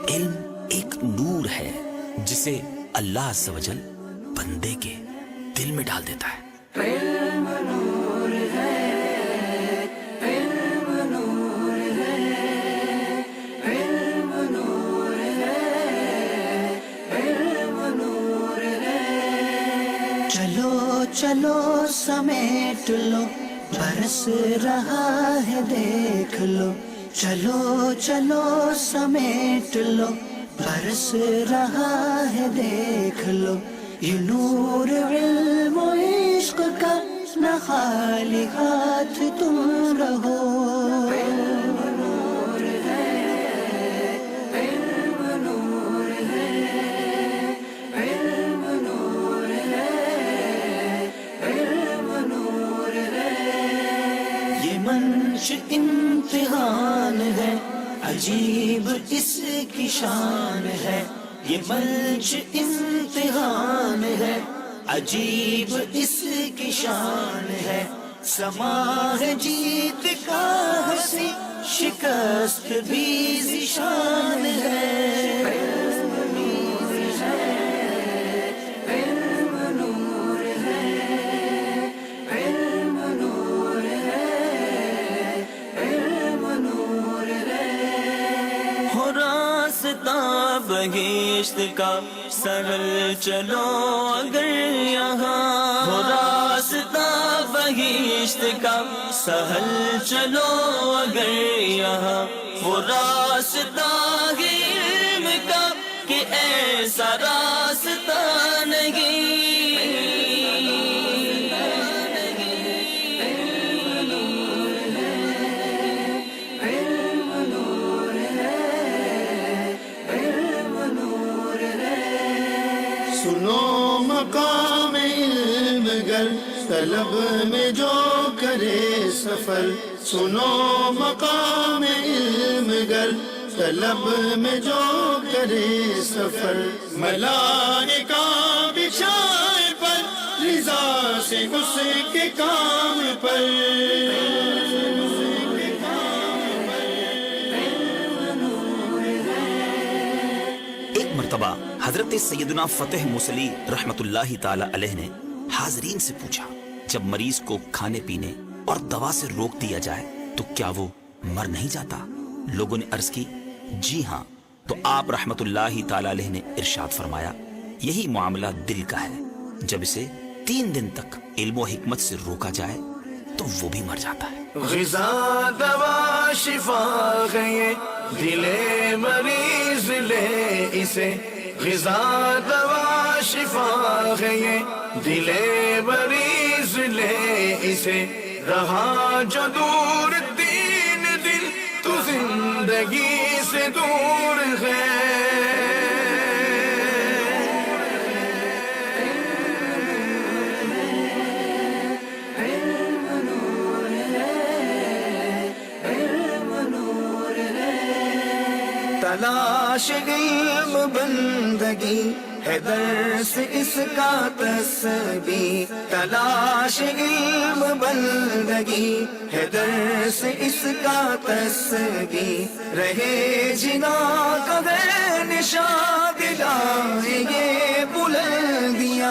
علم ایک نور ہے جسے اللہ عز و جل بندے کے دل میں ڈال دیتا ہے۔ علم نور ہے، علم نور ہے، علم نور ہے، علم نور ہے۔ چلو چلو سمیٹ لو، برس رہا ہے دیکھ لو، چلو چلو سمیٹ لو، برس رہا ہے دیکھ لو، یہ نور علم و عشق کا نہ خالی ہاتھ تم رہو۔ علم نور ہے، علم نور ہے، علم نور ہے، علم نور ہے۔ یہ منش امتحان ہے، عجیب اس کی شان ہے، یہ منش امتحان ہے، عجیب اس کی شان ہے، سما ہے جیت کا ہنسی، شکست بھی ذیشان ہے۔ علم نور ہے، علم نور ہے، علم نور ہے، علم نور ہے۔ ہو راستہ بہشت کا سہل چلو اگر یہاں، ہو راستہ بہشت کا سہل چلو اگر یہاں، وہ راستہ ہے علم کا کہ ایسا راستہ نہیں۔ سنو مقام علم گر طلب میں جو کرے سفر، سنو مقام علم گر طلب میں جو کرے سفر، ملائکہ بچھائے پر رضا سے اس کے کام پر۔ ایک مرتبہ حضرت سیدنا فتح موصلی رحمت اللہ تعالی علیہ نے حاضرین سے پوچھا، جب مریض کو کھانے پینے اور دوا سے روک دیا جائے تو کیا وہ مر نہیں جاتا؟ لوگوں نے عرض کی جی ہاں، تو آپ رحمت اللہ تعالی علیہ نے ارشاد فرمایا یہی معاملہ دل کا ہے، جب اسے 3 دن تک علم و حکمت سے روکا جائے تو وہ بھی مر جاتا ہے۔ غذا دوا شفا گئے دل مریض لے اسے، غذا دوا شفا گئے دل مریض لے اسے، رہا جو دور 3 دن تو زندگی سے دور ہے۔ تلاش علم بندگی ہے درس اس کا تسبیح، تلاش علم بندگی ہے درس اس کا تسبیح، رہے جنا کا غیر نشاں دلائے یہ بلندیاں۔